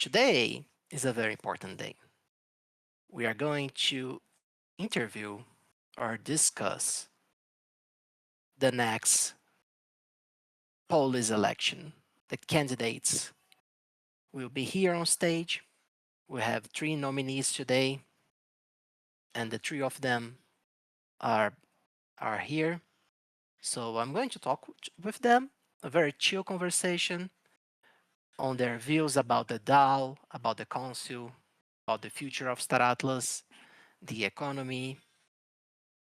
Today is a very important day. We are going to interview or discuss the next police election. The candidates will be here on stage. We have 3 nominees today, and the 3 of them are here. So I'm going to talk with them, a very chill conversation on their views about the DAO, about the council, about the future of Star Atlas, the economy,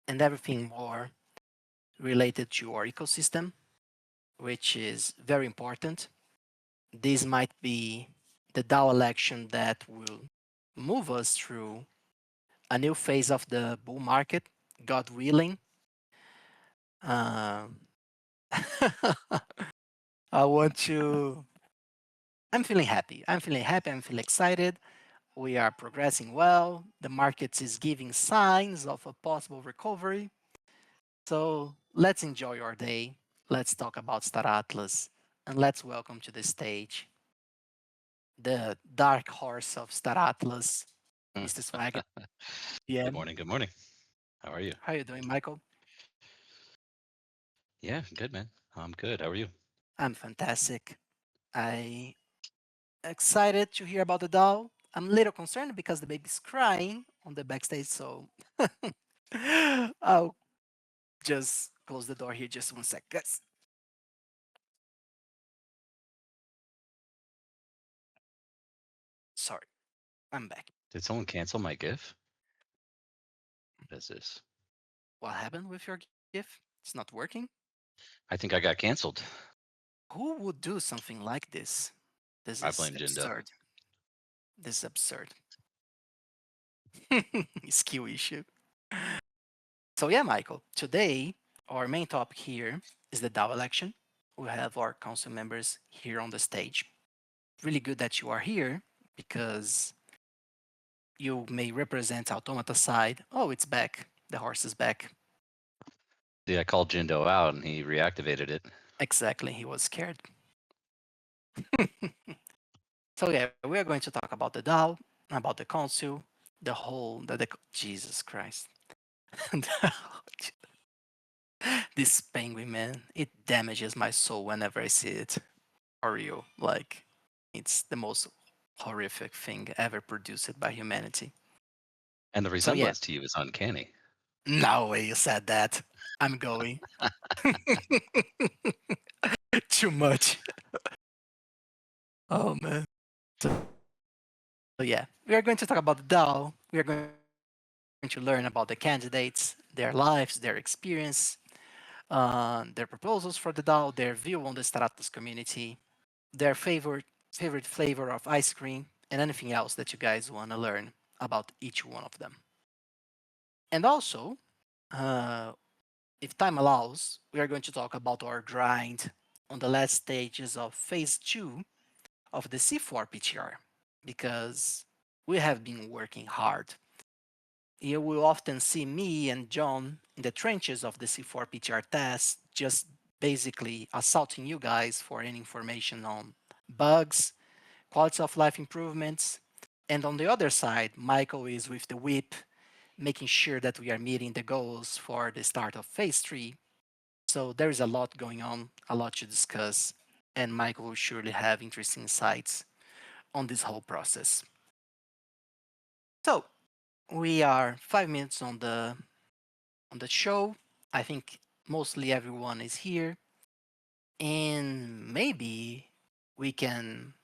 and everything more related to our ecosystem, which is very important. This might be the DAO election that will move us through a new phase of the bull market, God willing. Um, I want to. I'm feeling happy. I'm feeling happy. I'm feeling excited. We are progressing well. The market is giving signs of a possible recovery. So let's enjoy our day. Let's talk about Star Atlas, and let's welcome to the stage the dark horse of Star Atlas, Mr. Swagger. Yeah. Good morning. Good morning. How are you? How are you doing, Michael? Yeah, good, man. I'm good. How are you? I'm fantastic. I excited to hear about the doll. I'm a little concerned because the baby's crying on the backstage, so I'll just close the door here just 1 sec, guys. Sorry, I'm back. Did someone cancel my GIF? What is this? What happened with your gift? It's not working? I think I got canceled. Who would do something like this? This I is blame Jindo. absurd. This is absurd. Skill issue. So yeah, Michael, today our main topic here is the DAO election. We have our council members here on the stage. Really good that you are here because you may represent Automata side. Oh, it's back. The horse is back. See, I called Jindo out and he reactivated it. Exactly, he was scared. So yeah, we are going to talk about the DAO, about the council, the whole, Jesus Christ. This penguin, man, it damages my soul whenever I see it. For real, like, it's the most horrific thing ever produced by humanity. And the So yeah, resemblance to you is uncanny. no way you said that. I'm going. Too much. Oh man. So yeah, we are going to talk about the DAO. We are going to learn about the candidates, their lives, their experience, their proposals for the DAO, their view on the Stratos community, their favorite flavor of ice cream, and anything else that you guys want to learn about each one of them. And also, uh, if time allows, we are going to talk about our grind on the last stages of phase 2 of the C4 PTR because we have been working hard. You will often see me and John in the trenches of the C4 PTR test, just basically assaulting you guys for any information on bugs, quality of life improvements. And on the other side, Michael is with the whip, making sure that we are meeting the goals for the start of phase 3. So there is a lot going on, a lot to discuss, and Michael will surely have interesting insights on this whole process. So we are 5 minutes on the show. I think mostly everyone is here, and maybe we can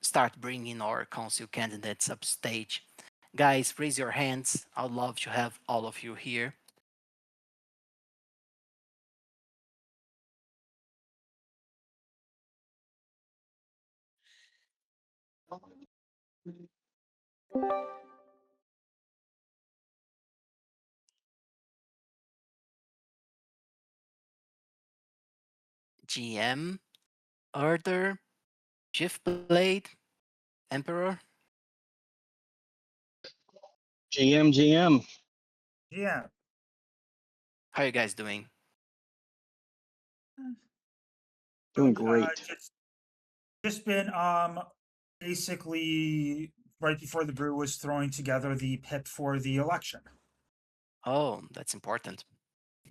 start bringing our council candidates upstage. Guys, raise your hands. I'd love to have all of you here. GM, Order, Shift Blade, Emperor. GM. Yeah. How are you guys doing? Doing Good. great. Just been basically right before the brew was throwing together the pip for the election. Oh, that's important.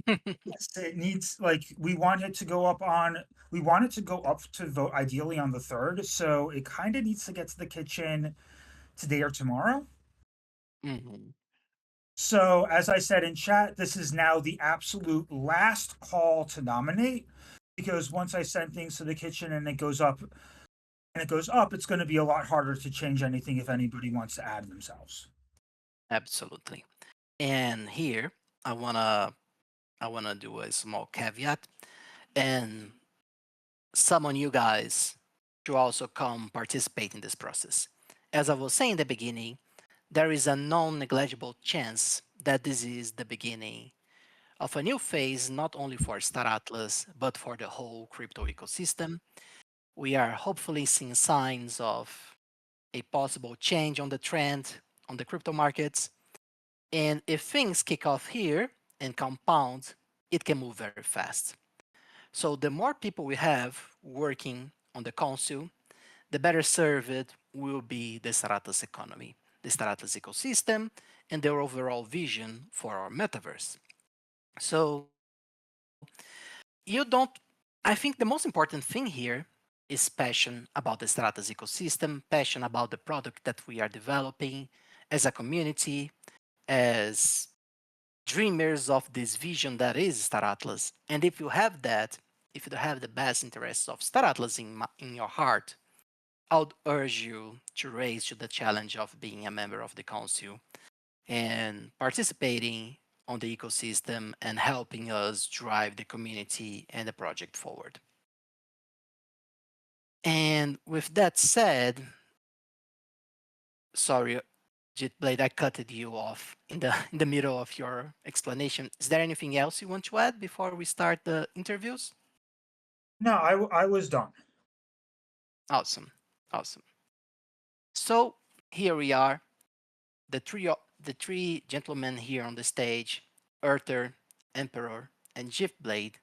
Yes, it needs like we want it to go up on we want it to go up to vote ideally on the 3rd, so it kind of needs to get to the kitchen today or tomorrow. Mhm. So as I said in chat, this is now the absolute last call to nominate, because once I send things to the kitchen and it goes up, it's going to be a lot harder to change anything if anybody wants to add themselves. Absolutely. And here I wanna do a small caveat and summon you guys to also come participate in this process. As I was saying in the beginning, there is a non-negligible chance that this is the beginning of a new phase, not only for Star Atlas, but for the whole crypto ecosystem. We are hopefully seeing signs of a possible change on the trend on the crypto markets. And if things kick off here and compound, it can move very fast. So the more people we have working on the council, the better served will be the Staratas economy, the Staratas ecosystem, and their overall vision for our metaverse. So you don't, I think the most important thing here is passion about the Staratas ecosystem, passion about the product that we are developing as a community, as dreamers of this vision that is Star Atlas. And if you have that, if you have the best interests of Star Atlas in your heart, I would urge you to raise to the challenge of being a member of the council and participating on the ecosystem and helping us drive the community and the project forward. And with that said, sorry, Jitblade, I cut you off in the in the middle of your explanation. Is there anything else you want to add before we start the interviews? No, I was done. Awesome, awesome. So here we are, the three gentlemen here on the stage, Earther, Emperor, and Jiftblade.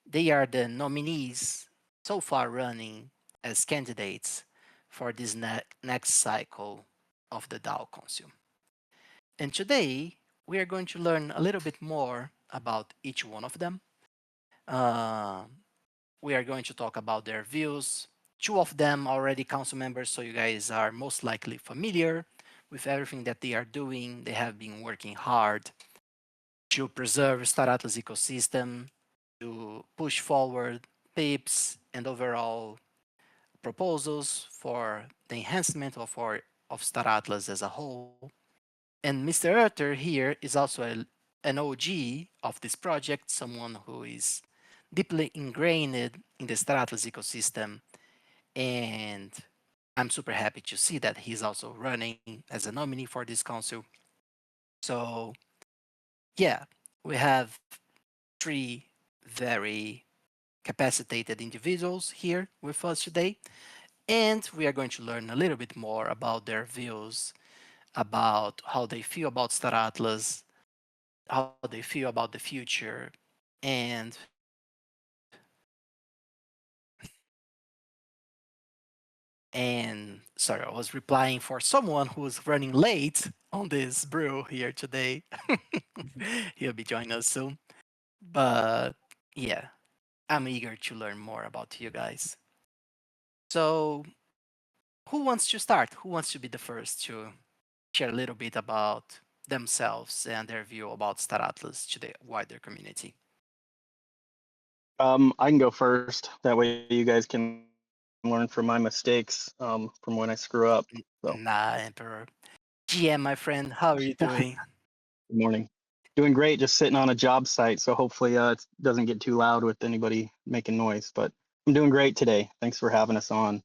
They are the nominees so far running as candidates for this next cycle of the DAO Council. And today we are going to learn a little bit more about each one of them. Uh, we are going to talk about their views. Two of them already council members, so you guys are most likely familiar with everything that they are doing. They have been working hard to preserve Star Atlas ecosystem, to push forward PIPs and overall proposals for the enhancement of Star Atlas as a whole. And Mr. Earther here is also an OG of this project, someone who is deeply ingrained in the Star Atlas ecosystem. And I'm super happy to see that he's also running as a nominee for this council. So, yeah, we have three very capacitated individuals here with us today. And we are going to learn a little bit more about their views, about how they feel about Star Atlas, how they feel about the future, and sorry, I was replying for someone who's running late on this brew here today. He'll be joining us soon. But yeah, I'm eager to learn more about you guys. So, who wants to start? Who wants to be the first to share a little bit about themselves and their view about Star Atlas to the wider community? I can go first. That way you guys can learn from my mistakes from when I screw up. So, Nah, Emperor. GM, my friend, how are you doing? good morning. Doing great. Just sitting on a job site. So hopefully it doesn't get too loud with anybody making noise. But I'm doing great today. Thanks for having us on.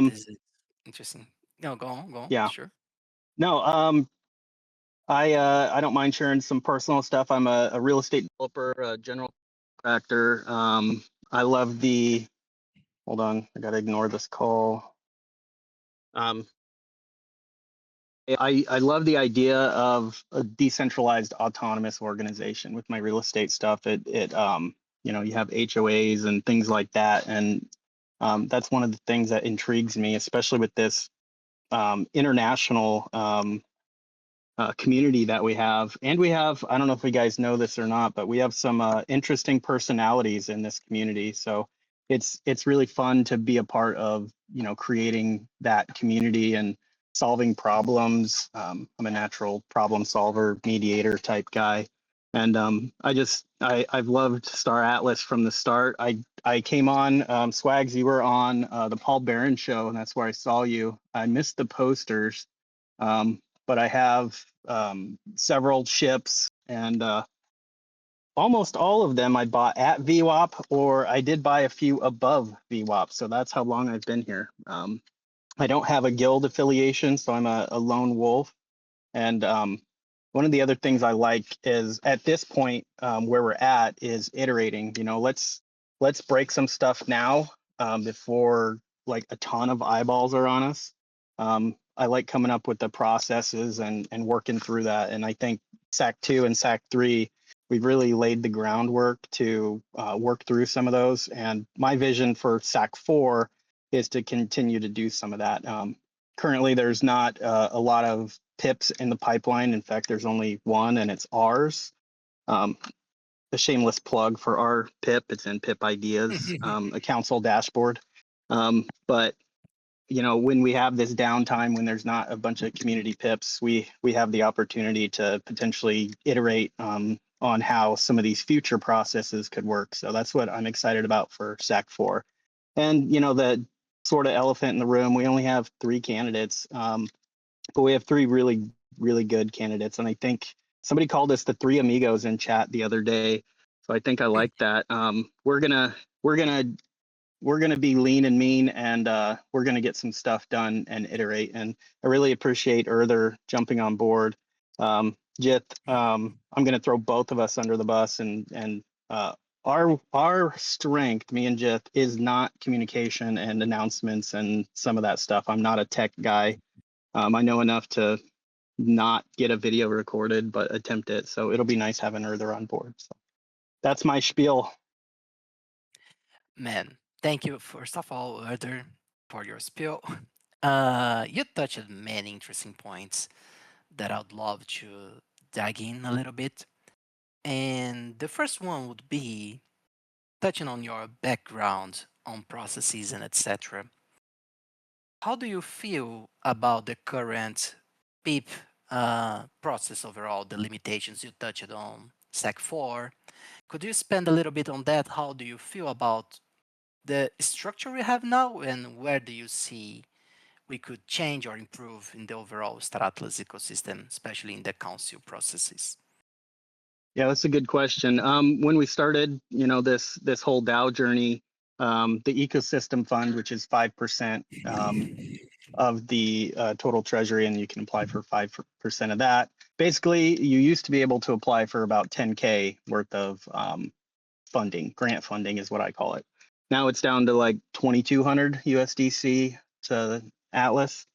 This is interesting. No, go on, Yeah. sure. No. I don't mind sharing some personal stuff. I'm a real estate developer, a general contractor. I love the. Hold on. I gotta ignore this call. Um, I love the idea of a decentralized autonomous organization with my real estate stuff. You know, you have HOAs and things like that, and That's one of the things that intrigues me, especially with this international community that we have. And we have, I don't know if you guys know this or not, but we have some interesting personalities in this community. So it's really fun to be a part of, creating that community and solving problems. I'm a natural problem solver, mediator type guy. And I've loved Star Atlas from the start. I came on, Swags, you were on the Paul Barron show, and that's where I saw you. I missed the posters, but I have several ships, and almost all of them I bought at VWAP, or I did buy a few above VWAP. So that's how long I've been here. I don't have a guild affiliation, so I'm a lone wolf. And one of the other things I like is at this point where we're at is iterating. Let's break some stuff now before like a ton of eyeballs are on us. I like coming up with the processes and working through that. And I think SAC 2 and SAC 3, we've really laid the groundwork to work through some of those. And my vision for SAC 4 is to continue to do some of that. Currently, there's not a lot of pips in the pipeline. In fact, there's only one, and it's ours. A shameless plug for our pip. It's in Pip Ideas, a council dashboard. But when we have this downtime, when there's not a bunch of community pips, we have the opportunity to potentially iterate on how some of these future processes could work. So that's what I'm excited about for SAC 4. And the sort of elephant in the room, we only have 3 candidates, but we have 3 really, really good candidates. And I think somebody called us the 3 amigos in chat the other day. So I think I like that. We're gonna be lean and mean, and we're gonna get some stuff done and iterate. And I really appreciate Erther jumping on board. Jith, I'm gonna throw both of us under the bus, and our strength, me and Jith, is not communication and announcements and some of that stuff. I'm not a tech guy. I know enough to not get a video recorded, but attempt it. So it'll be nice having Erther on board. So that's my spiel. Man, thank you first of all, Arthur, for your spiel. You touched many interesting points that I'd love to dive in a little bit. And the first one would be touching on your background on processes and etc. How do you feel about the current PEEP process overall, the limitations you touched on SAC 4? Could you spend a little bit on that? How do you feel about the structure we have now, and where do you see we could change or improve in the overall Star Atlas ecosystem, especially in the council processes? Yeah, that's a good question. When we started, this whole DAO journey, the ecosystem fund, which is 5% of the total treasury, and you can apply for 5% of that. Basically, you used to be able to apply for about 10K worth of funding. Grant funding is what I call it. Now it's down to like 2,200 USDC to Atlas.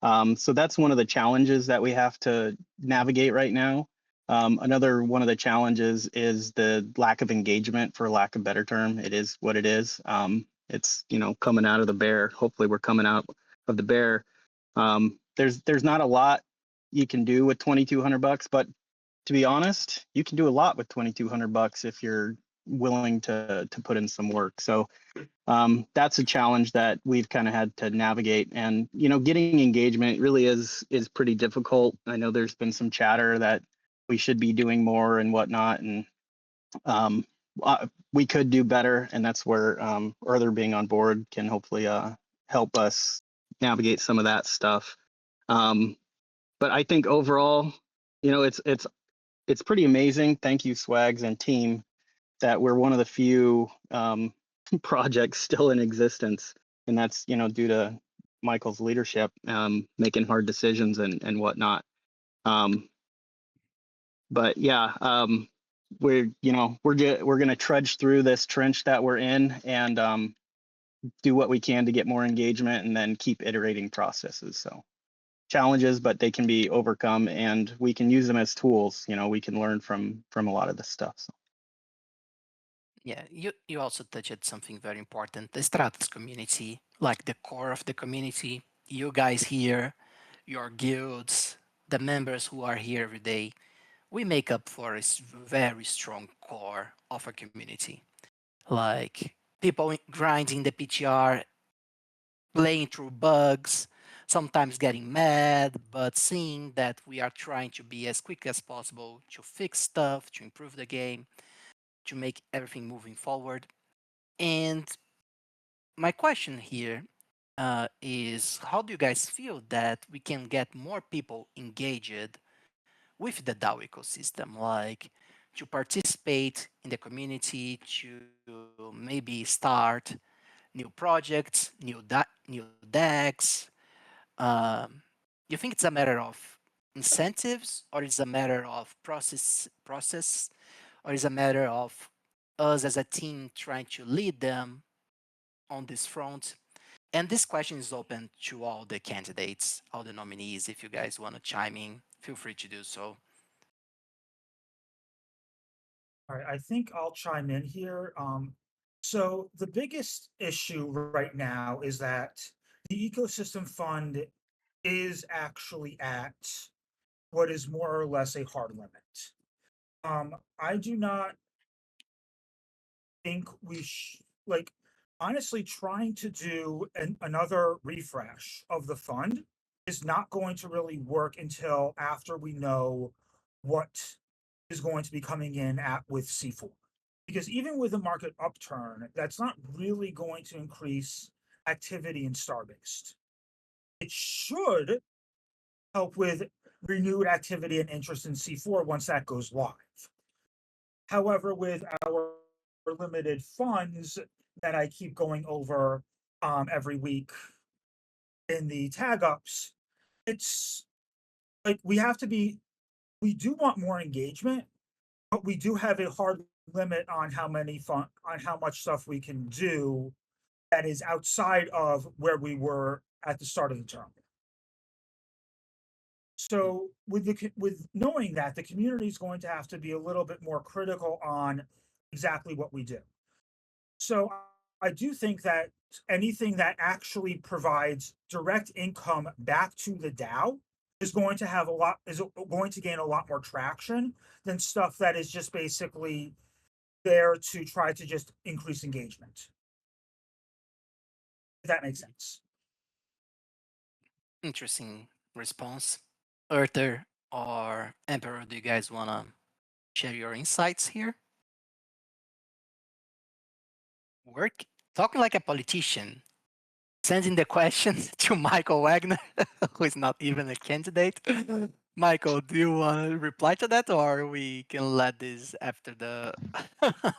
So that's one of the challenges that we have to navigate right now. Another one of the challenges is the lack of engagement, for lack of a better term. It is what it is. It's coming out of the bear. Hopefully we're coming out of the bear. There's not a lot you can do with $2,200, but to be honest, you can do a lot with $2,200 if you're willing to put in some work. So that's a challenge that we've kind of had to navigate. And getting engagement really is pretty difficult. I know there's been some chatter that we should be doing more and whatnot, and we could do better. And that's where Erther being on board can hopefully help us navigate some of that stuff. But I think overall, it's pretty amazing. Thank you, Swags and team, that we're one of the few projects still in existence, and that's due to Michael's leadership, making hard decisions and whatnot. But yeah, we're gonna trudge through this trench that we're in and do what we can to get more engagement, and then keep iterating processes. So challenges, but they can be overcome, and we can use them as tools. We can learn from a lot of this stuff. So. Yeah, you also touched something very important, the Stratus community, like the core of the community. You guys here, your guilds, the members who are here every day, we make up for a very strong core of a community. Like people grinding the PTR, playing through bugs, sometimes getting mad, but seeing that we are trying to be as quick as possible to fix stuff, to improve the game, to make everything moving forward. And my question here is how do you guys feel that we can get more people engaged with the DAO ecosystem, like to participate in the community, to maybe start new projects, new decks? Um, you think it's a matter of incentives, or it's a matter of process, or is a matter of us as a team trying to lead them on this front? And this question is open to all the candidates, all the nominees. If you guys want to chime in, feel free to do so. All right, I think I'll chime in here. So the biggest issue right now is that the ecosystem fund is actually at what is more or less a hard limit. I do not think we like honestly trying to do another refresh of the fund is not going to really work until after we know what is going to be coming in at with C4. Because even with a market upturn, that's not really going to increase activity in Starbased. It should help with renewed activity and interest in C4 once that goes live. However, with our limited funds that I keep going over every week in the tag ups, it's like we do want more engagement, but we do have a hard limit on how much stuff we can do that is outside of where we were at the start of the term. So with knowing that, the community is going to have to be a little bit more critical on exactly what we do. So I do think that anything that actually provides direct income back to the DAO is going to gain a lot more traction than stuff that is just basically there to try to just increase engagement. If that makes sense. Interesting response. Arthur or Emperor, do you guys want to share your insights here? Work talking like a politician, sending the question to Michael Wagner, who is not even a candidate. Michael, do you want to reply to that, or we can let this after the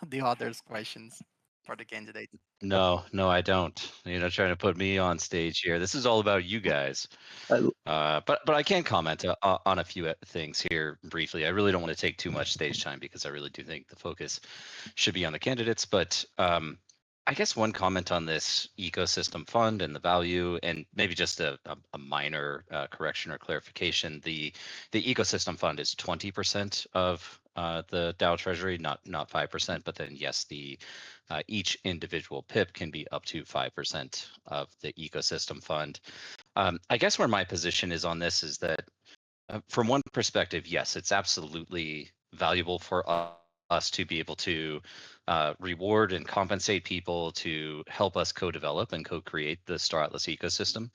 the others' questions for the candidate? No, I don't. Trying to put me on stage here. This is all about you guys. But I can comment on a few things here briefly. I really don't want to take too much stage time because I really do think the focus should be on the candidates. But I guess one comment on this ecosystem fund and the value, and maybe just a minor correction or clarification. The ecosystem fund is 20% of the DAO treasury, not 5%. But then yes, the each individual PIP can be up to 5% of the ecosystem fund. I guess where my position is on this is that from one perspective, yes, it's absolutely valuable for us to be able to reward and compensate people to help us co-develop and co-create the Star Atlas ecosystem.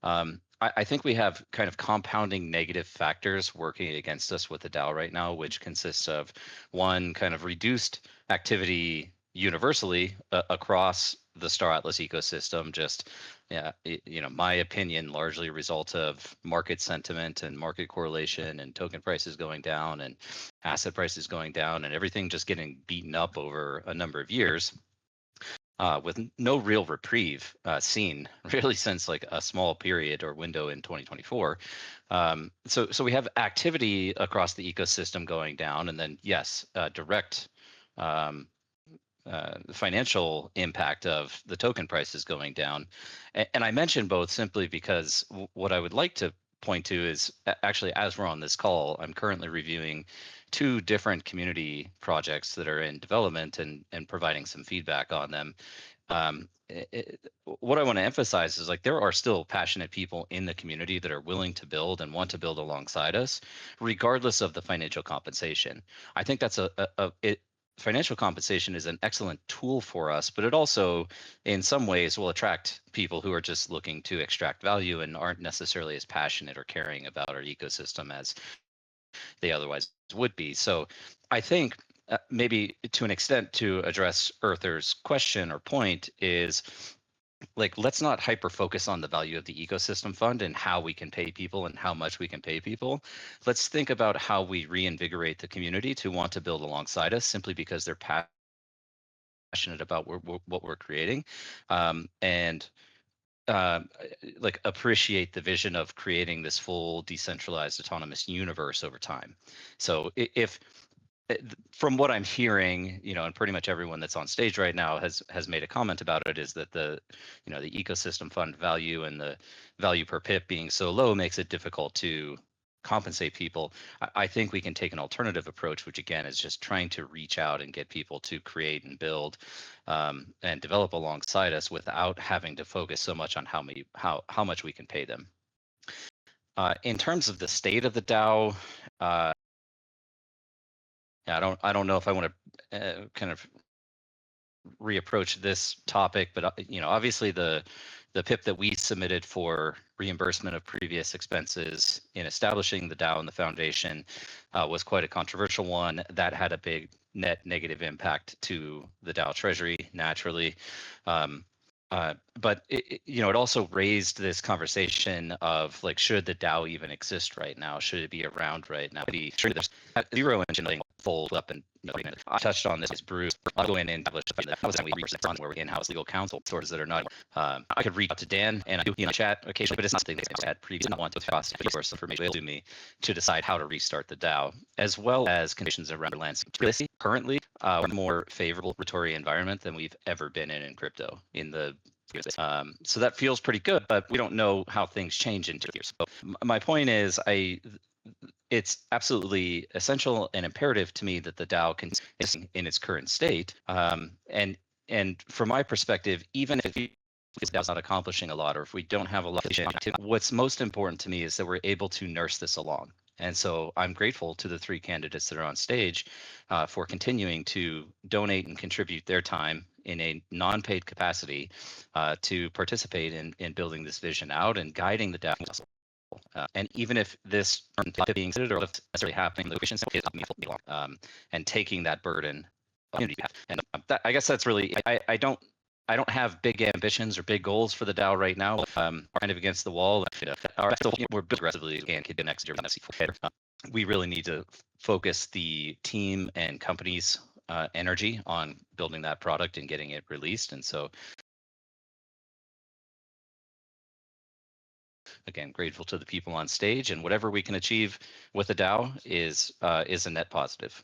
I think we have kind of compounding negative factors working against us with the DAO right now, which consists of one, kind of reduced activity universally across the Star Atlas ecosystem. Just my opinion, largely a result of market sentiment and market correlation and token prices going down and asset prices going down and everything just getting beaten up over a number of years. With no real reprieve seen really since like a small period or window in 2024. So we have activity across the ecosystem going down, and then yes, direct financial impact of the token prices going down. And I mention both simply because what I would like to point to is actually, as we're on this call, I'm currently reviewing 2 different community projects that are in development and providing some feedback on them. What I want to emphasize is like there are still passionate people in the community that are willing to build and want to build alongside us, regardless of the financial compensation. I think that's financial compensation is an excellent tool for us, but it also, in some ways, will attract people who are just looking to extract value and aren't necessarily as passionate or caring about our ecosystem as they otherwise would be. So I think maybe to an extent, to address Earther's question or point, is like, let's not hyper focus on the value of the ecosystem fund and how we can pay people and how much we can pay people. Let's think about how we reinvigorate the community to want to build alongside us simply because they're passionate about what we're creating, and like appreciate the vision of creating this full decentralized autonomous universe over time. So if from what I'm hearing, and pretty much everyone that's on stage right now has made a comment about it, is that the ecosystem fund value and the value per pip being so low makes it difficult to compensate people. I think we can take an alternative approach, which again is just trying to reach out and get people to create and build and develop alongside us without having to focus so much on how much we can pay them. In terms of the state of the DAO, yeah, I don't know if I want to kind of reapproach this topic, but obviously the PIP that we submitted for reimbursement of previous expenses in establishing the DAO and the foundation was quite a controversial one. That had a big net negative impact to the DAO treasury, naturally. But it also raised this conversation of like, should the DAO even exist right now? Should it be around right now? Sure, there's zero engineering fold up, and I touched on this as Bruce. I'll go in and establish that was we research on where we in-house legal counsel sources that are not. I could reach out to Dan and I do chat occasionally, but it's not something that I had previously not want to cost source information to me to decide how to restart the DAO, as well as conditions around landscape. Currently, we're in a more favorable regulatory environment than we've ever been in crypto in the so that feels pretty good, but we don't know how things change in 2 years. So my point is, it's absolutely essential and imperative to me that the DAO continue in its current state. And from my perspective, even if the DAO is not accomplishing a lot, or if we don't have a lot of activity, what's most important to me is that we're able to nurse this along. And so I'm grateful to the 3 candidates that are on stage for continuing to donate and contribute their time in a non-paid capacity to participate in building this vision out and guiding the DAO. And even if this being considered or necessarily happening, the patient is meaningful, and taking that burden, and I guess that's really I don't have big ambitions or big goals for the DAO right now. We're kind of against the wall. We're aggressively and could do next year. We really need to focus the team and company's energy on building that product and getting it released. And so, again, grateful to the people on stage, and whatever we can achieve with the DAO is a net positive.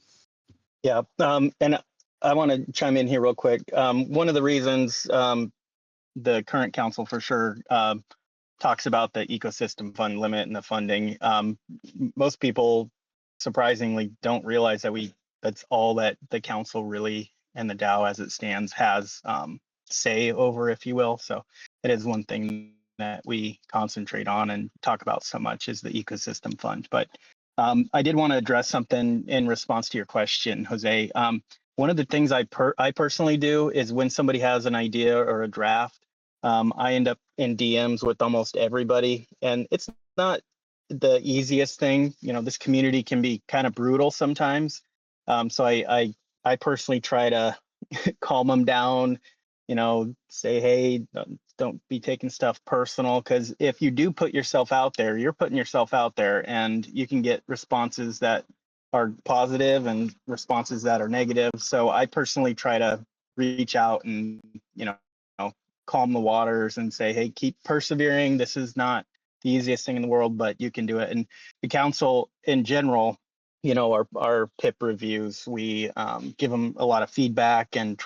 Yeah, and I want to chime in here real quick. One of the reasons the current council for sure talks about the ecosystem fund limit and the funding. Most people surprisingly don't realize that that's all that the council really and the DAO as it stands has say over, if you will. So it is one thing that we concentrate on and talk about so much is the ecosystem fund. But I did want to address something in response to your question, Jose. One of the things I personally do is when somebody has an idea or a draft, I end up in DMs with almost everybody, and it's not the easiest thing. This community can be kind of brutal sometimes. So I personally try to calm them down, say, hey, don't be taking stuff personal, because if you do put yourself out there, you're putting yourself out there, and you can get responses that are positive and responses that are negative. So I personally try to reach out and, calm the waters and say, hey, keep persevering. This is not the easiest thing in the world, but you can do it. And the council in general, our PIP reviews, we give them a lot of feedback and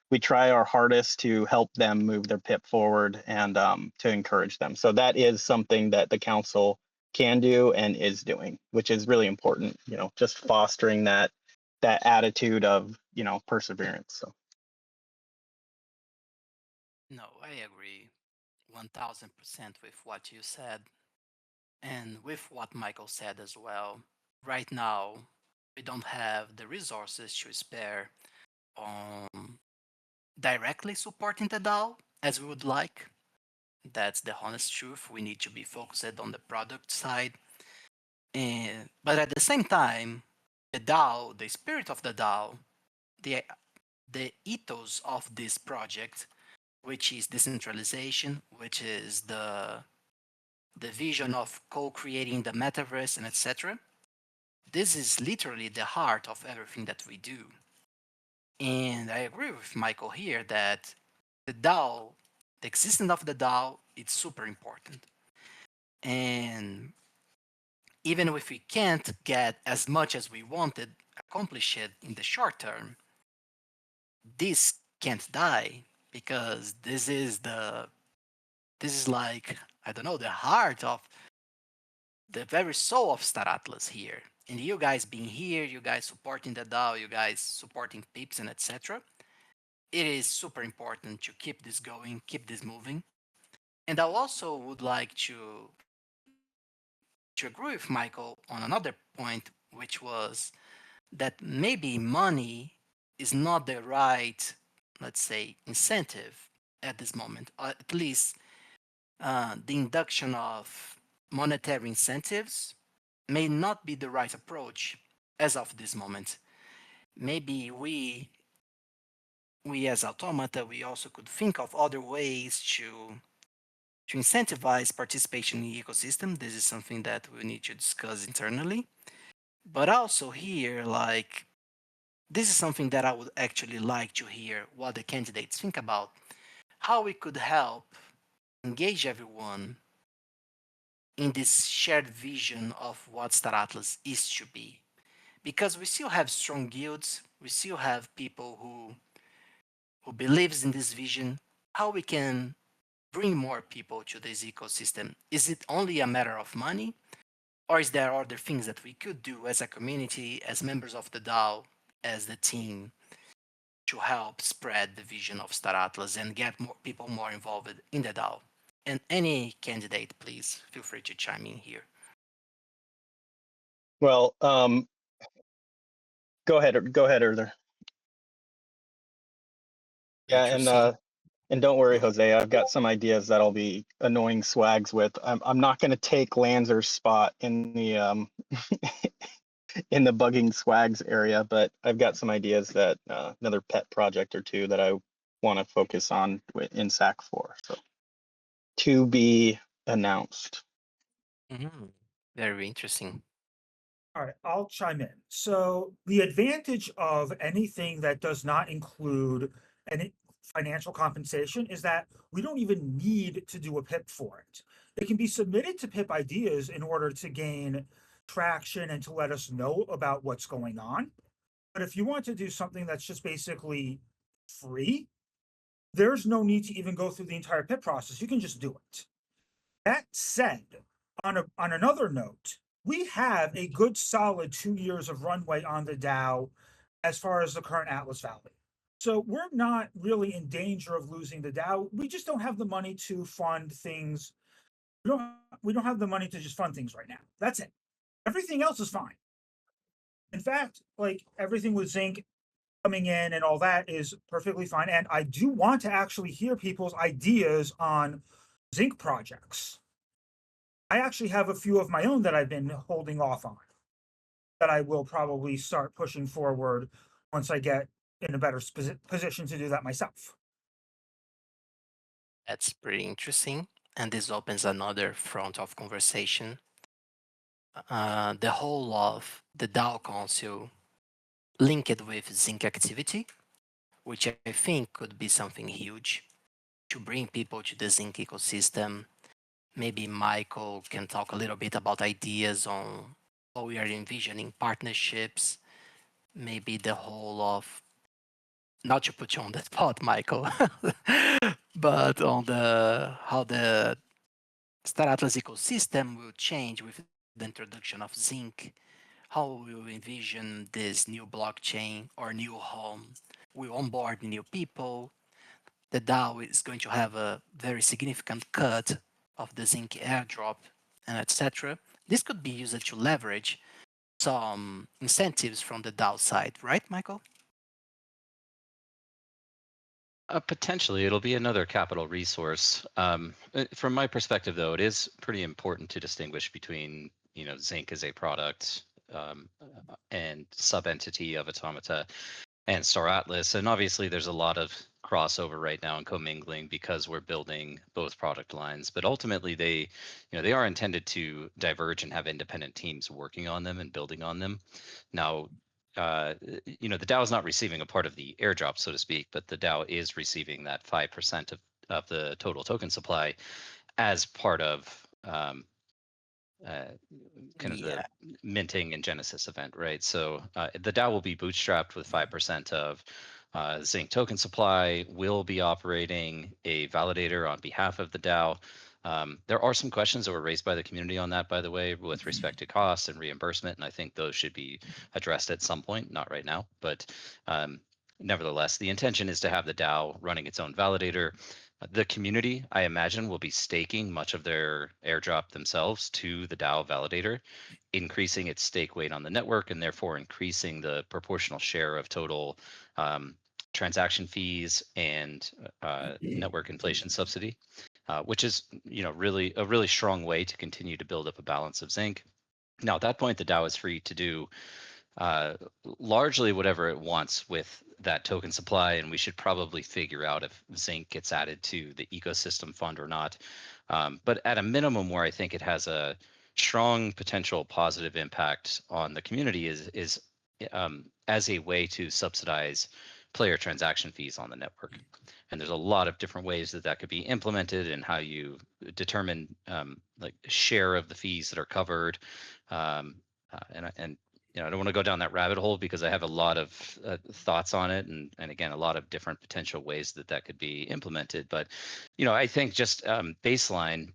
we try our hardest to help them move their PIP forward and to encourage them. So that is something that the council can do and is doing, which is really important. You know, just fostering that attitude of, you know, perseverance. So. No, I agree 1000% with what you said and with what Michael said as well. Right now, we don't have the resources to spare on directly supporting the DAO as we would like. That's the honest truth. We need to be focused on the product side. But at the same time, the DAO, the spirit of the DAO, the ethos of this project, which is decentralization, which is the vision of co-creating the metaverse and etc. This is literally the heart of everything that we do. And I agree with Michael here that the DAO, the existence of the DAO, it's super important. And even if we can't get as much as we wanted accomplished in the short term, this can't die because this is like, I don't know, the heart of the very soul of Star Atlas here. And you guys being here, you guys supporting the DAO, you guys supporting Pips and etc. It is super important to keep this going, keep this moving. And I also would like to agree with Michael on another point, which was that maybe money is not the right, let's say, incentive at this moment. At least the induction of monetary incentives may not be the right approach as of this moment. Maybe we as Automata, we also could think of other ways to incentivize participation in the ecosystem. This is something that we need to discuss internally. But also here, like, this is something that I would actually like to hear what the candidates think about. How we could help engage everyone in this shared vision of what Star Atlas is to be. Because we still have strong guilds, we still have people who believes in this vision. How we can bring more people to this ecosystem? Is it only a matter of money? Or is there other things that we could do as a community, as members of the DAO, as the team, to help spread the vision of Star Atlas and get more people more involved in the DAO? And any candidate, please feel free to chime in here. Well, go ahead, Erther. Yeah, and don't worry, Jose. I've got some ideas that I'll be annoying Swags with. I'm not going to take Lanzer's spot in the in the bugging Swags area, but I've got some ideas that another pet project or two that I want to focus on in SAC 4. So to be announced. Very interesting. All right, I'll chime in. So the advantage of anything that does not include any financial compensation is that we don't even need to do a PIP for it. It can be submitted to PIP ideas in order to gain traction and to let us know about what's going on. But if you want to do something that's just basically free, there's no need to even go through the entire PIP process. You can just do it. That said, on another note, we have a good solid 2 years of runway on the DAO as far as the current Atlas Valley. So we're not really in danger of losing the DAO. We just don't have the money to fund things. We don't have the money to just fund things right now. That's it. Everything else is fine. In fact, like everything with Zinc coming in and all that is perfectly fine. And I do want to actually hear people's ideas on Zinc projects. I actually have a few of my own that I've been holding off on that I will probably start pushing forward once I get in a better position to do that myself. That's pretty interesting. And this opens another front of conversation. The whole of the DAO Council linked with Zinc activity, which I think could be something huge to bring people to the Zinc ecosystem. Maybe Michael can talk a little bit about ideas on how we are envisioning partnerships, maybe the whole of, not to put you on the spot, Michael, but on how the Star Atlas ecosystem will change with the introduction of Zinc. How will you envision this new blockchain or new home? We onboard new people. The DAO is going to have a very significant cut of the Zinc airdrop, and etc. This could be used to leverage some incentives from the DAO side, right, Michael? Potentially, it'll be another capital resource. From my perspective, though, it is pretty important to distinguish between, Zinc as a product and sub-entity of Automata and Star Atlas. And obviously, there's a lot of crossover right now and commingling because we're building both product lines. But ultimately, they are intended to diverge and have independent teams working on them and building on them. Now, the DAO is not receiving a part of the airdrop, so to speak, but the DAO is receiving that 5% of the total token supply as part of kind of the minting and Genesis event, right? So the DAO will be bootstrapped with 5% of Zinc token supply, will be operating a validator on behalf of the DAO. There are some questions that were raised by the community on that, by the way, with respect to cost and reimbursement, and I think those should be addressed at some point, not right now, but nevertheless, the intention is to have the DAO running its own validator. The community, I imagine, will be staking much of their airdrop themselves to the DAO validator, increasing its stake weight on the network and therefore increasing the proportional share of total transaction fees and network inflation subsidy, which is really a really strong way to continue to build up a balance of Zinc. Now, at that point, the DAO is free to do largely whatever it wants with that token supply, and we should probably figure out if Zinc gets added to the ecosystem fund or not. But at a minimum, where I think it has a strong potential positive impact on the community is as a way to subsidize player transaction fees on the network. And there's a lot of different ways that could be implemented and how you determine like share of the fees that are covered. And I don't want to go down that rabbit hole because I have a lot of thoughts on it, and again, a lot of different potential ways that could be implemented. But I think just baseline,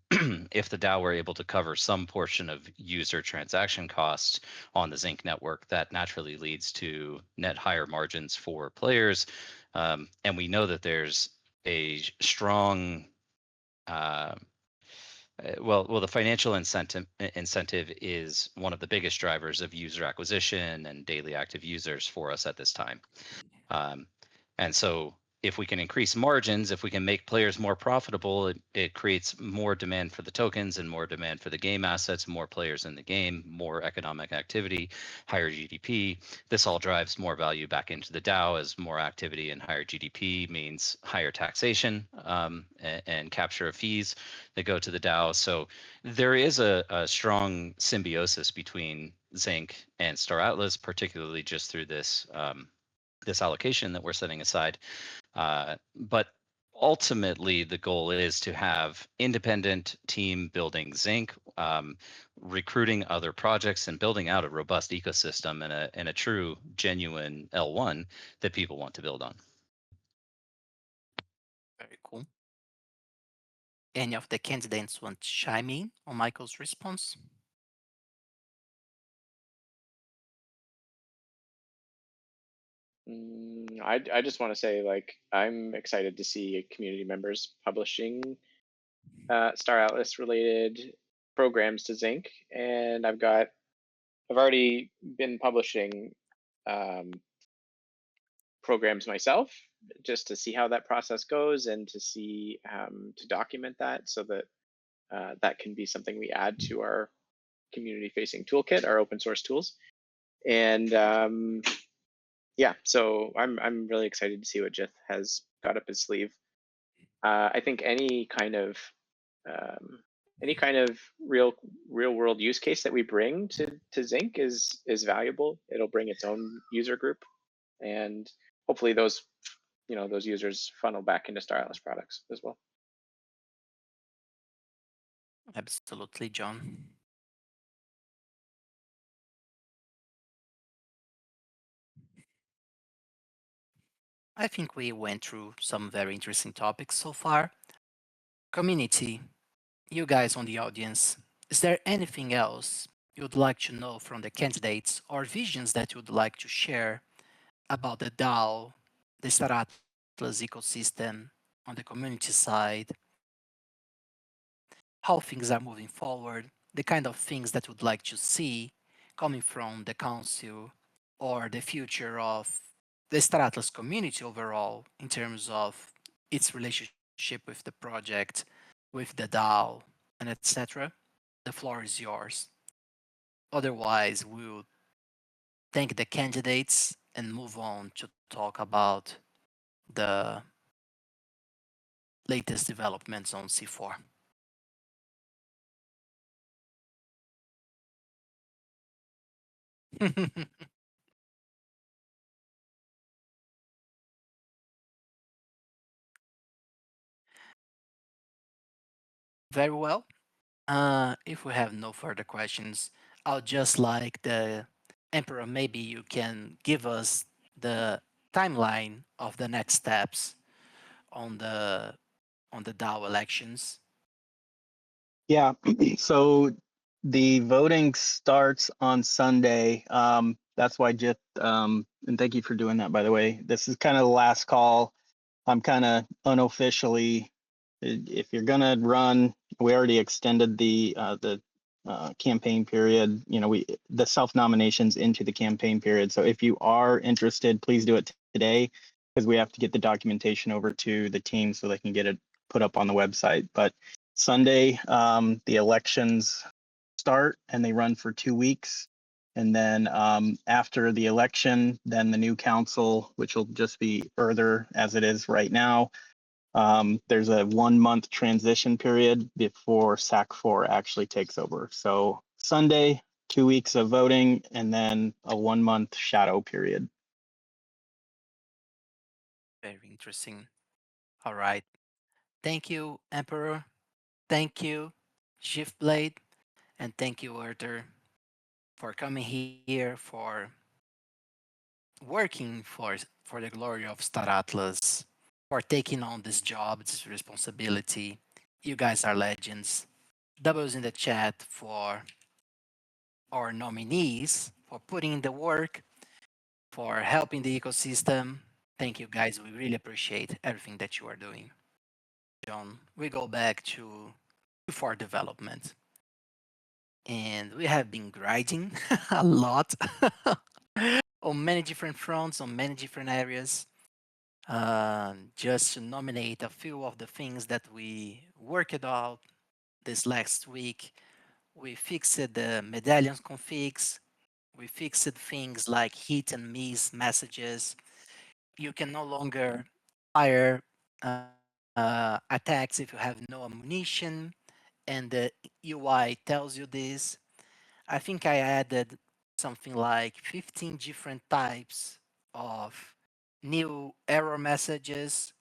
if the DAO were able to cover some portion of user transaction costs on the Zinc network, that naturally leads to net higher margins for players, and we know that there's a strong the financial incentive is one of the biggest drivers of user acquisition and daily active users for us at this time. And so if we can increase margins, if we can make players more profitable, it creates more demand for the tokens and more demand for the game assets, more players in the game, more economic activity, higher GDP. This all drives more value back into the DAO, as more activity and higher GDP means higher taxation and capture of fees that go to the DAO. So there is a strong symbiosis between Zinc and Star Atlas, particularly just through this this allocation that we're setting aside. But ultimately, the goal is to have independent team building Zinc, recruiting other projects, and building out a robust ecosystem and a true, genuine L1 that people want to build on. Very cool. Any of the candidates want to chime in on Michael's response? I just want to say, like, I'm excited to see community members publishing Star Atlas related programs to Zinc, and I've already been publishing programs myself just to see how that process goes and to see to document that so that that can be something we add to our community facing toolkit, our open source tools. And yeah, so I'm really excited to see what Jith has got up his sleeve. I think any kind of real world use case that we bring to Zinc is valuable. It'll bring its own user group, and hopefully those those users funnel back into Star Atlas products as well. Absolutely, John. I think we went through some very interesting topics so far. Community, you guys on the audience, is there anything else you'd like to know from the candidates or visions that you'd like to share about the DAO, the Star Atlas ecosystem on the community side, how things are moving forward, the kind of things that would like to see coming from the council or the future of the Star Atlas community overall in terms of its relationship with the project, with the DAO, and etc. The floor is yours. Otherwise, we'll thank the candidates and move on to talk about the latest developments on C4. Very well. If we have no further questions, I'll just like the Emperor, maybe you can give us the timeline of the next steps on the DAO elections. Yeah, so the voting starts on Sunday. That's why Jit, and thank you for doing that, by the way. This is kind of the last call. I'm kind of unofficially, if you're gonna run, we already extended the campaign period. You know, the self-nominations into the campaign period. So if you are interested, please do it today, because we have to get the documentation over to the team so they can get it put up on the website. But Sunday, the elections start and they run for 2 weeks. And then after the election, then the new council, which will just be further as it is right now. There's a 1 month transition period before SAC 4 actually takes over. So Sunday, 2 weeks of voting, and then a 1 month shadow period. Very interesting. All right. Thank you, Emperor. Thank you, Shiftblade. And thank you, Arthur, for coming here, for working for the glory of Star Atlas, for taking on this job, this responsibility. You guys are legends. Doubles in the chat for our nominees, for putting in the work, for helping the ecosystem. Thank you, guys. We really appreciate everything that you are doing. John, we go back to for development. And we have been grinding a lot on many different fronts, on many different areas. Just to nominate a few of the things that we worked out this last week. We fixed the medallions configs. We fixed things like hit and miss messages. You can no longer fire attacks if you have no ammunition, and the UI tells you this. I think I added something like 15 different types of new error messages,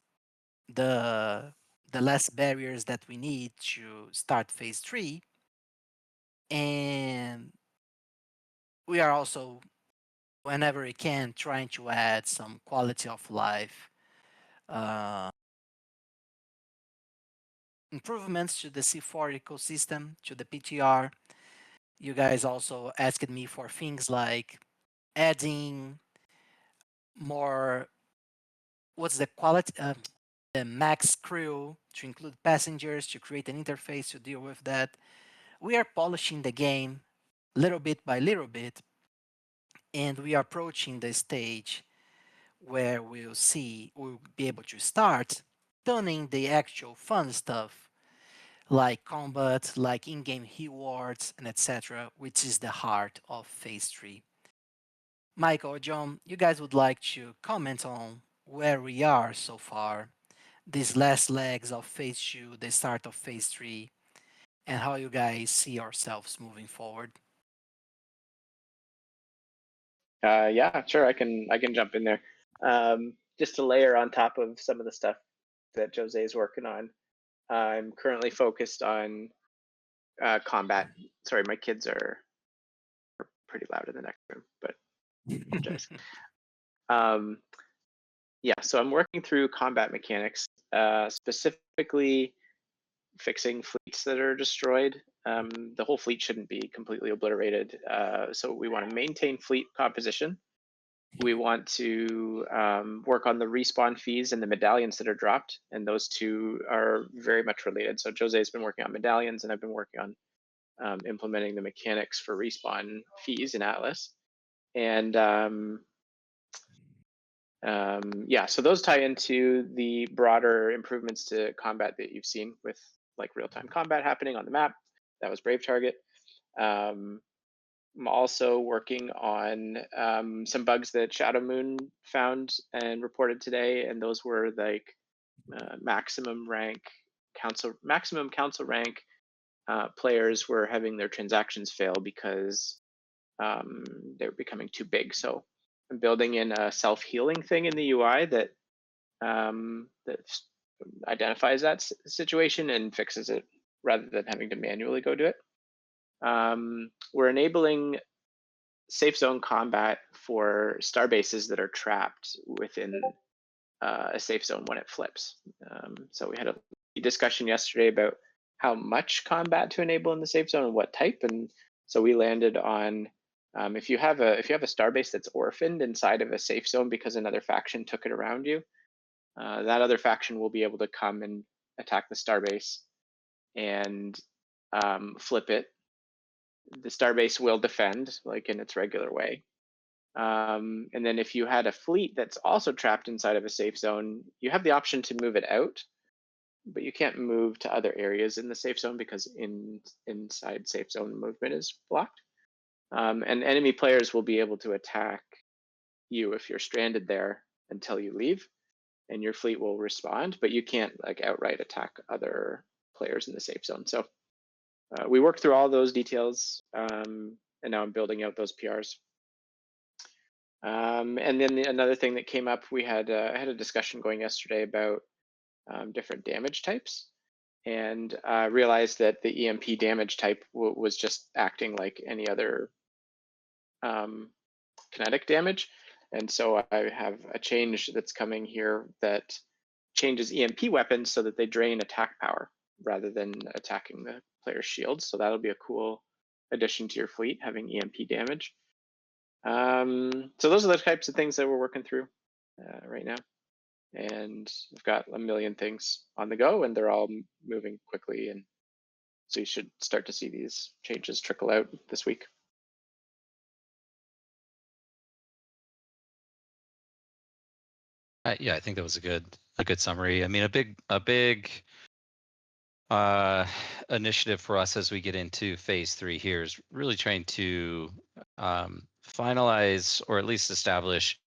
the less barriers that we need to start phase 3. And we are also, whenever we can, trying to add some quality of life uh, improvements to the C4 ecosystem, to the PTR. You guys also asked me for things like adding more, what's the quality, the max crew to include passengers, to create an interface to deal with that. We are polishing the game little bit by little bit, and we are approaching the stage where we'll be able to start turning the actual fun stuff like combat, like in-game rewards, and etc., which is the heart of phase 3. Michael or John, you guys would like to comment on where we are so far, these last legs of phase 2, the start of phase 3, and how you guys see yourselves moving forward? Yeah, sure. I can jump in there. Just to layer on top of some of the stuff that Jose is working on. I'm currently focused on combat. Sorry, my kids are pretty loud in the next room, but apologize. Yeah, so I'm working through combat mechanics, specifically fixing fleets that are destroyed. The whole fleet shouldn't be completely obliterated. So we want to maintain fleet composition. We want to work on the respawn fees and the medallions that are dropped, and those two are very much related. So Jose has been working on medallions, and I've been working on implementing the mechanics for respawn fees in Atlas. And yeah, so those tie into the broader improvements to combat that you've seen with like real-time combat happening on the map. That was Brave Target. I'm also working on some bugs that Shadow Moon found and reported today, and those were like maximum council rank players were having their transactions fail because they were becoming too big. So I'm building in a self-healing thing in the UI that that identifies that situation and fixes it rather than having to manually go do it. We're enabling safe zone combat for starbases that are trapped within a safe zone when it flips. So we had a discussion yesterday about how much combat to enable in the safe zone and what type, and so we landed on if you have a starbase that's orphaned inside of a safe zone because another faction took it around you, that other faction will be able to come and attack the starbase and flip it. The starbase will defend like in its regular way. And then if you had a fleet that's also trapped inside of a safe zone, you have the option to move it out, but you can't move to other areas in the safe zone because inside safe zone movement is blocked. And enemy players will be able to attack you if you're stranded there until you leave, and your fleet will respond, but you can't like outright attack other players in the safe zone. So we worked through all those details, and now I'm building out those PRs. And then another thing that came up, I had a discussion going yesterday about different damage types, and realized that the EMP damage type was just acting like any other kinetic damage. And so I have a change that's coming here that changes EMP weapons so that they drain attack power rather than attacking the player's shields. So that'll be a cool addition to your fleet, having EMP damage. So those are the types of things that we're working through right now. And we've got a million things on the go, and they're all moving quickly. And so you should start to see these changes trickle out this week. Yeah, I think that was a good summary. I mean, a big initiative for us as we get into phase 3 here is really trying to finalize or at least establish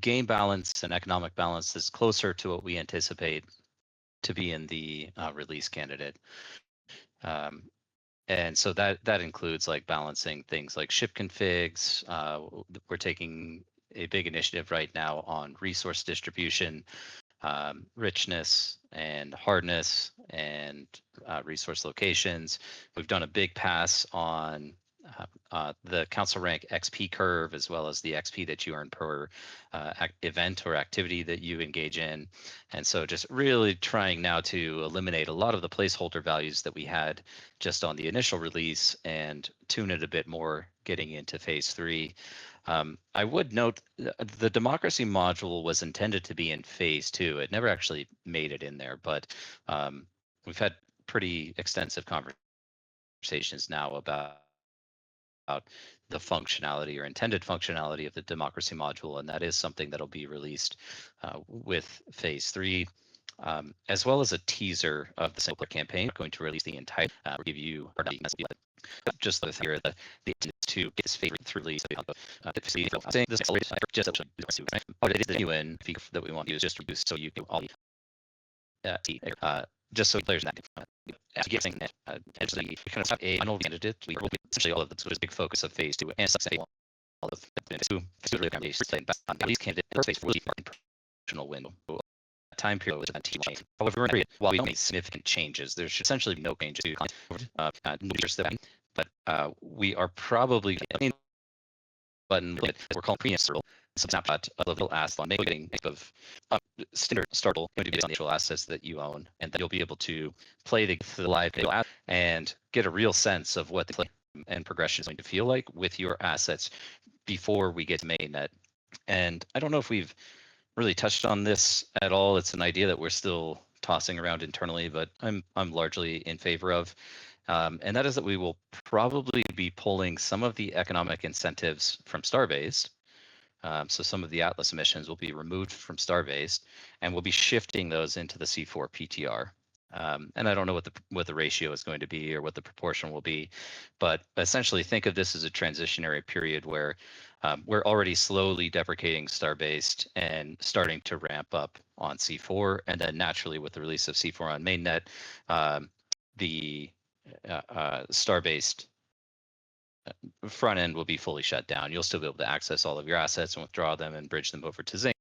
game balance and economic balance that's closer to what we anticipate to be in the release candidate. And so that includes like balancing things like ship configs. We're taking a big initiative right now on resource distribution, richness and hardness, and resource locations. We've done a big pass on the council rank XP curve, as well as the XP that you earn per event or activity that you engage in. And so just really trying now to eliminate a lot of the placeholder values that we had just on the initial release and tune it a bit more getting into phase 3. I would note the democracy module was intended to be in phase 2. It never actually made it in there, but we've had pretty extensive conversations now about the functionality or intended functionality of the democracy module, and that is something that'll be released with phase 3. As well as a teaser of the single player campaign. We're going to release the entire give you just here the to get this favorite through release. Saying this just what it is the new in that we want to use just to use so you can all just so players that guessing that we kind of have a final candidate. We will be essentially all of this was a big focus of phase 2 and all of two really release candidate space for the window. Time period was T1. However, while we don't make significant changes, there should essentially be no changes to but we are probably button we're calling pre-install snapshot of a little asset on making of standard startle going to be based on the actual assets that you own, and then you'll be able to play the live and get a real sense of what the play and progression is going to feel like with your assets before we get to mainnet. And I don't know if we've really touched on this at all. It's an idea that we're still tossing around internally, but I'm largely in favor of. And that is that we will probably be pulling some of the economic incentives from Starbased. So some of the Atlas emissions will be removed from Starbased, and we'll be shifting those into the C4 PTR. And I don't know what the ratio is going to be or what the proportion will be, but essentially think of this as a transitionary period where we're already slowly deprecating Starbased and starting to ramp up on C4, and then naturally with the release of C4 on mainnet, the Starbased front end will be fully shut down. You'll still be able to access all of your assets and withdraw them and bridge them over to Zinc.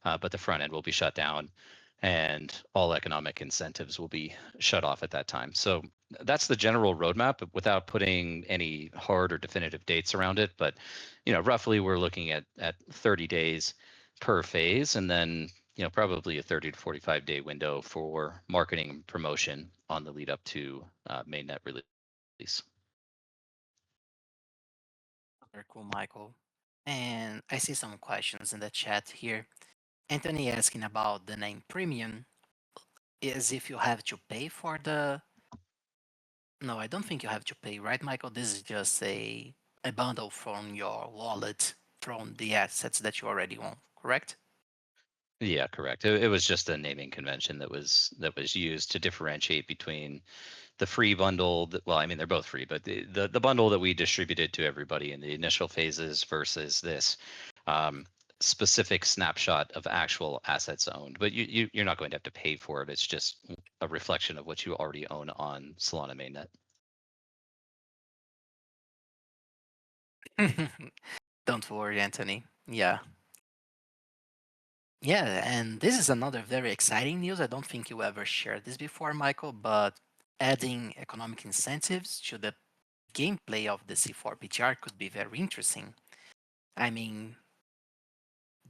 But the front end will be shut down and all economic incentives will be shut off at that time. So that's the general roadmap without putting any hard or definitive dates around it. But, roughly we're looking at 30 days per phase, and then, probably a 30 to 45 day window for marketing and promotion on the lead up to mainnet release. Very cool, Michael. And I see some questions in the chat here. Anthony asking about the name premium, is if you have to pay for the. No, I don't think you have to pay, right, Michael? This is just a bundle from your wallet from the assets that you already own, correct? Yeah, correct. It was just a naming convention that was used to differentiate between the free bundle. Well, I mean, they're both free, but the bundle that we distributed to everybody in the initial phases versus this specific snapshot of actual assets owned. But you're not going to have to pay for it. It's just a reflection of what you already own on Solana mainnet. Don't worry, Anthony. Yeah. Yeah, and this is another very exciting news. I don't think you ever shared this before, Michael, but adding economic incentives to the gameplay of the C4 PTR could be very interesting. I mean,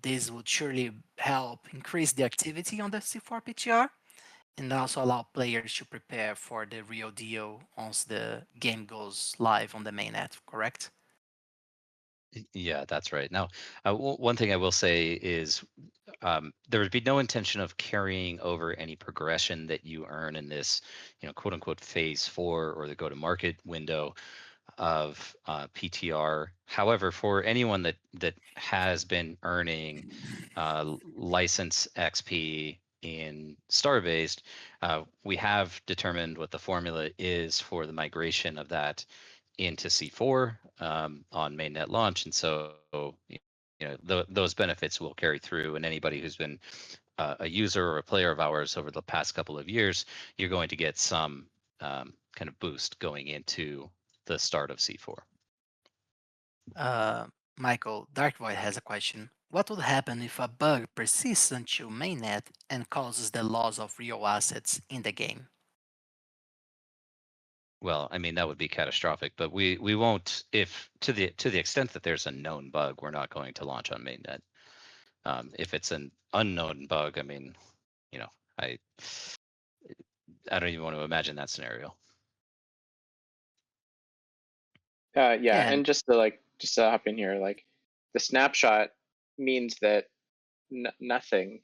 this would surely help increase the activity on the C4 PTR and also allow players to prepare for the real deal once the game goes live on the mainnet, correct? Yeah, that's right. Now, one thing I will say is there would be no intention of carrying over any progression that you earn in this, quote unquote, phase 4 or the go to market window of PTR. However, for anyone that has been earning license XP in Starbased, we have determined what the formula is for the migration of that into C4 on mainnet launch, and so those benefits will carry through. And anybody who's been a user or a player of ours over the past couple of years, you're going to get some kind of boost going into the start of C4. Michael, Dark Void has a question. What would happen if a bug persists until mainnet and causes the loss of real assets in the game? Well, I mean, that would be catastrophic, but we won't, if to the extent that there's a known bug, we're not going to launch on mainnet. If it's an unknown bug, I mean, I don't even want to imagine that scenario. Yeah, and just to hop in here, like the snapshot means that nothing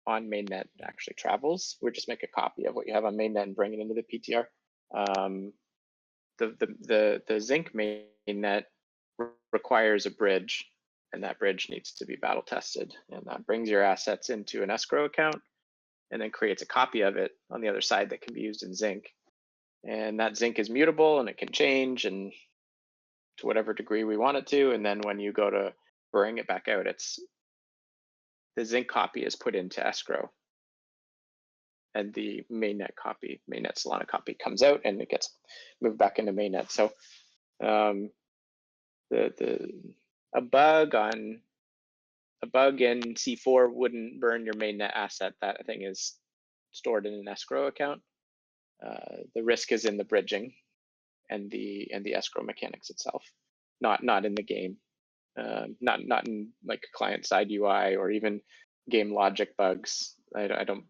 on mainnet actually travels. We just make a copy of what you have on mainnet and bring it into the PTR. The Zinc mainnet requires a bridge, and that bridge needs to be battle tested, and that brings your assets into an escrow account and then creates a copy of it on the other side that can be used in Zinc. And that Zinc is mutable and it can change and to whatever degree we want it to. And then when you go to bring it back out, the Zinc copy is put into escrow, and the mainnet Solana copy comes out and it gets moved back into mainnet. So a bug on a bug in C4 wouldn't burn your mainnet asset. That thing is stored in an escrow account. The risk is in the bridging and the escrow mechanics itself, not in the game, not in like client side UI or even game logic bugs. I don't,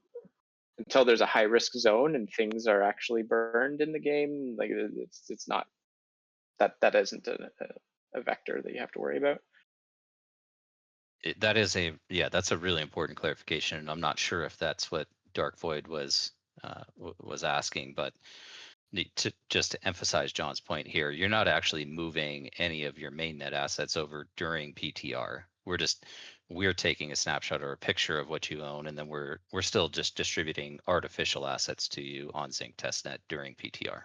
until there's a high risk zone and things are actually burned in the game. Like it's not that isn't a vector that you have to worry about. That is that's a really important clarification, and I'm not sure if that's what Dark Void was asking, but just to emphasize John's point here, you're not actually moving any of your mainnet assets over during PTR. We're taking a snapshot or a picture of what you own, and then we're still just distributing artificial assets to you on Zinc testnet during PTR.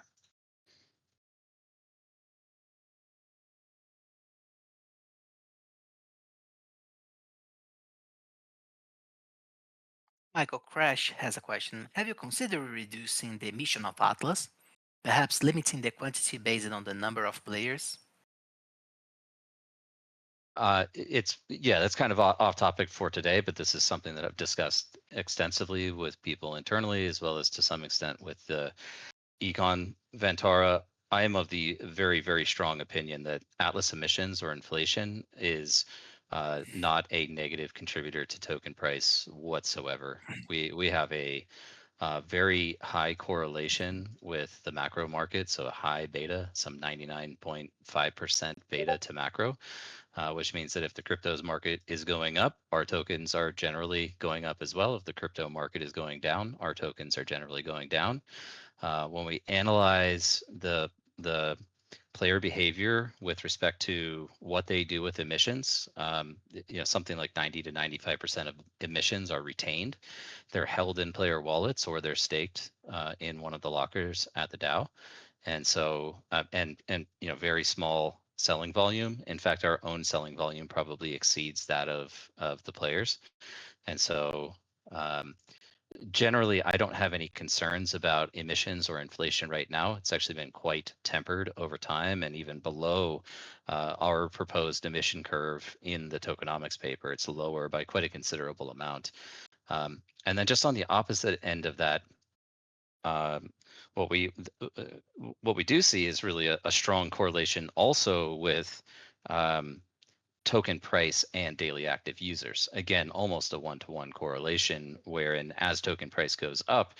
Michael Crash has a question. Have you considered reducing the emission of Atlas? Perhaps limiting the quantity based on the number of players? That's kind of off topic for today, but this is something that I've discussed extensively with people internally, as well as to some extent with the Econ Vantara. I am of the very, very strong opinion that Atlas emissions or inflation is not a negative contributor to token price whatsoever. We have a very high correlation with the macro market, so a high beta, some 99.5% beta to macro, which means that if the cryptos market is going up, our tokens are generally going up as well. If the crypto market is going down, our tokens are generally going down. When we analyze the player behavior with respect to what they do with emissions, something like 90 to 95% of emissions are retained. They're held in player wallets or they're staked in one of the lockers at the DAO. And so, very small selling volume. In fact, our own selling volume probably exceeds that of the players. And so, generally, I don't have any concerns about emissions or inflation right now. It's actually been quite tempered over time and even below our proposed emission curve in the tokenomics paper. It's lower by quite a considerable amount. And then just on the opposite end of that, what we do see is really a strong correlation also with token price and daily active users. Again, almost a one-to-one correlation, wherein as token price goes up,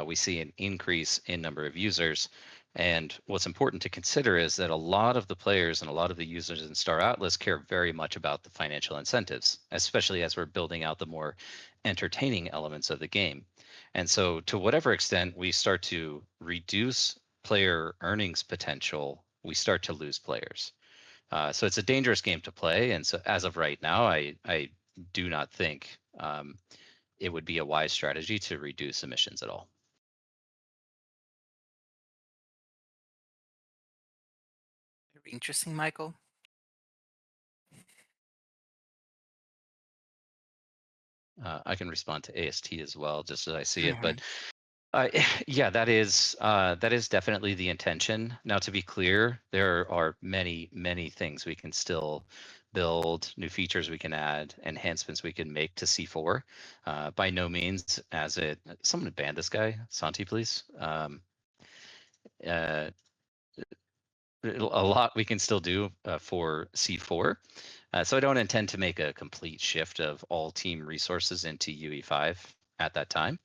we see an increase in number of users. And what's important to consider is that a lot of the players and a lot of the users in Star Atlas care very much about the financial incentives, especially as we're building out the more entertaining elements of the game. And so to whatever extent we start to reduce player earnings potential, we start to lose players. So it's a dangerous game to play, and so as of right now, I do not think it would be a wise strategy to reduce emissions at all. Very interesting, Michael. I can respond to AST as well, just as I see it, but yeah, that is definitely the intention. Now, to be clear, there are many, many things we can still build, new features we can add, enhancements we can make to C4. By no means someone ban this guy, Santi, please. A lot we can still do for C4. So I don't intend to make a complete shift of all team resources into UE5 at that time,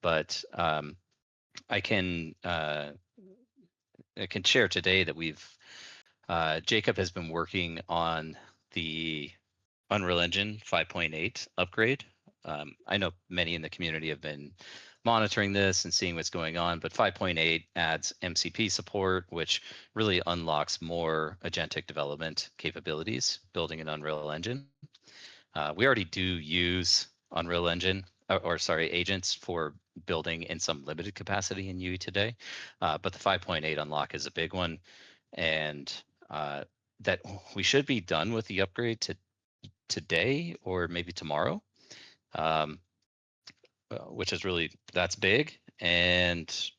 but I can share today that Jacob has been working on the Unreal Engine 5.8 upgrade. I know many in the community have been monitoring this and seeing what's going on, but 5.8 adds MCP support, which really unlocks more agentic development capabilities building an Unreal Engine. We already do use Unreal Engine, agents for building in some limited capacity in UE today, but the 5.8 unlock is a big one, and that we should be done with the upgrade today or maybe tomorrow, which is that's big, and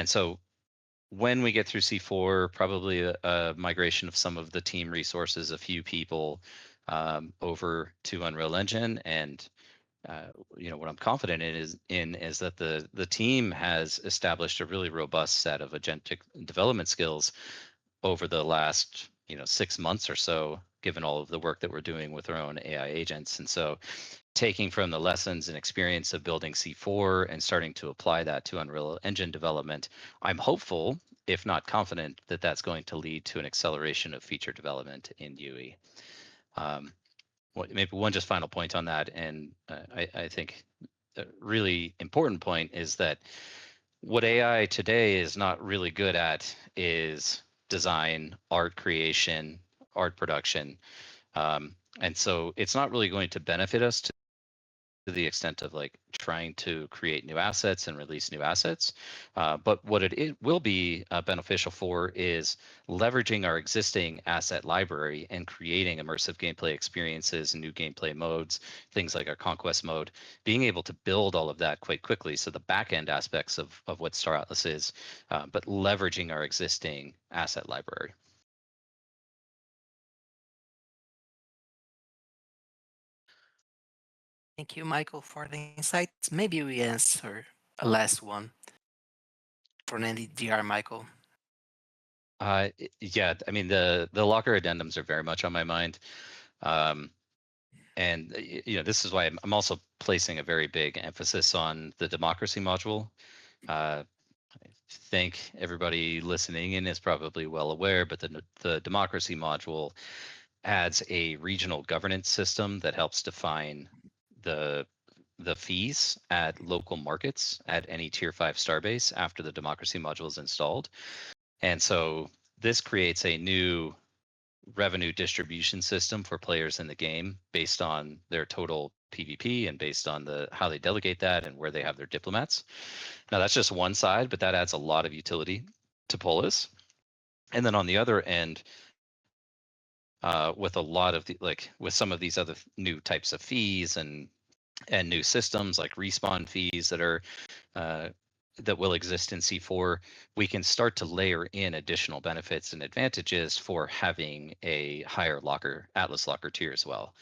so when we get through C4, probably a migration of some of the team resources, a few people over to Unreal Engine. And what I'm confident in is that the team has established a really robust set of agentic development skills over the last 6 months or so, given all of the work that we're doing with our own AI agents. And so taking from the lessons and experience of building C4 and starting to apply that to Unreal Engine development, I'm hopeful, if not confident, that that's going to lead to an acceleration of feature development in UE. Maybe one just final point on that, and I think a really important point is that what AI today is not really good at is design, art creation, art production. And so it's not really going to benefit us to the extent of like trying to create new assets and release new assets. But what it will be beneficial for is leveraging our existing asset library and creating immersive gameplay experiences and new gameplay modes, things like our conquest mode, being able to build all of that quite quickly. So the back end aspects of what Star Atlas is, but leveraging our existing asset library. Thank you, Michael, for the insights. Maybe we answer a last one for NDR, Michael. Yeah, I mean the locker addendums are very much on my mind. And this is why I'm also placing a very big emphasis on the democracy module. I think everybody listening in is probably well aware, but the democracy module adds a regional governance system that helps define the fees at local markets at any tier 5 Starbase after the democracy module is installed. And so this creates a new revenue distribution system for players in the game based on their total PvP and based on how they delegate that and where they have their diplomats. Now that's just one side, but that adds a lot of utility to Polis. And then on the other end, with a lot of with some of these other new types of fees and new systems like respawn fees that will exist in C4, we can start to layer in additional benefits and advantages for having a higher Atlas locker tier as well.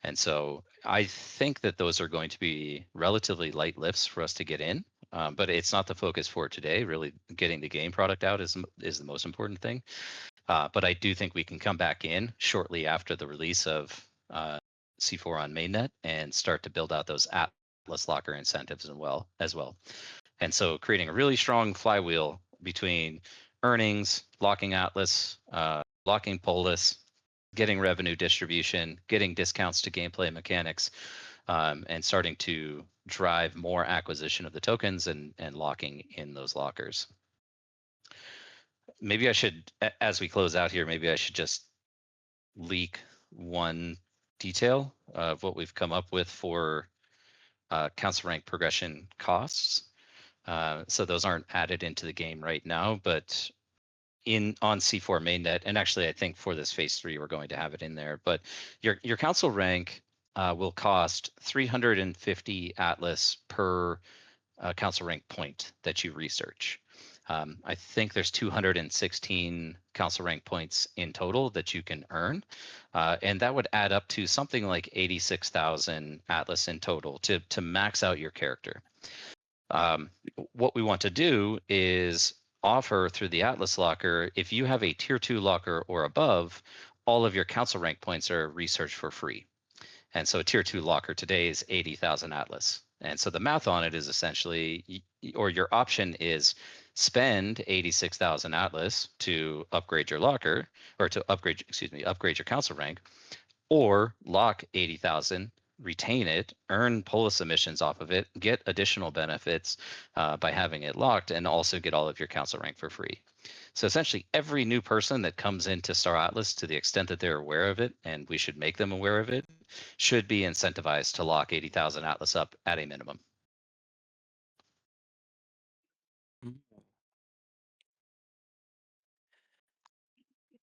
And so I think that those are going to be relatively light lifts for us to get in, but it's not the focus for today. Really, getting the game product out is the most important thing. But I do think we can come back in shortly after the release of C4 on mainnet and start to build out those Atlas locker incentives as well. And so creating a really strong flywheel between earnings, locking Atlas, locking Polis, getting revenue distribution, getting discounts to gameplay mechanics, and starting to drive more acquisition of the tokens and locking in those lockers. Maybe I should, as we close out here, maybe I should just leak one detail of what we've come up with for council rank progression costs. So those aren't added into the game right now, but on C4 mainnet, and actually I think for this phase 3 we're going to have it in there. But your council rank will cost 350 Atlas per council rank point that you research. I think there's 216 council rank points in total that you can earn, and that would add up to something like 86,000 Atlas in total to max out your character. What we want to do is offer through the Atlas locker, if you have a tier 2 locker or above, all of your council rank points are researched for free. And so a tier 2 locker today is 80,000 Atlas. And so the math on it is essentially, or your option is spend 86,000 Atlas to upgrade your locker, or to upgrade your council rank, or lock 80,000, retain it, earn Polis emissions off of it, get additional benefits by having it locked, and also get all of your council rank for free. So essentially every new person that comes into Star Atlas, to the extent that they're aware of it, and we should make them aware of it, should be incentivized to lock 80,000 Atlas up at a minimum.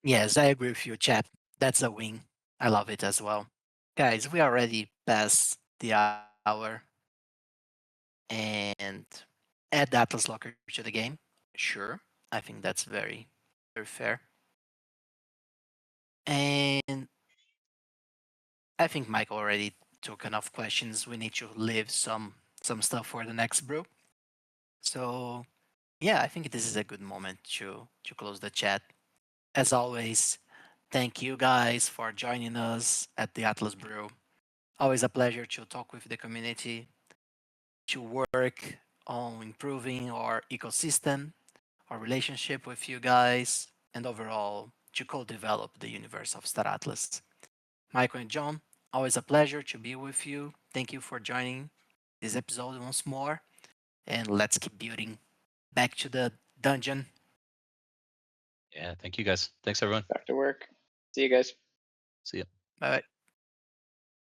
Yes, I agree with you, chat. That's a win. I love it as well. Guys, we already passed the hour. And add Atlas Locker to the game. Sure. I think that's very, very fair. And I think Mike already took enough questions. We need to leave some stuff for the next brew. So yeah, I think this is a good moment to close the chat. As always, thank you guys for joining us at the Atlas Brew. Always a pleasure to talk with the community, to work on improving our ecosystem, our relationship with you guys, and overall to co-develop the universe of Star Atlas. Michael and John, always a pleasure to be with you. Thank you for joining this episode once more, and let's keep building. Back to the dungeon. Yeah, thank you guys. Thanks everyone. Back to work. See you guys. See ya. Bye.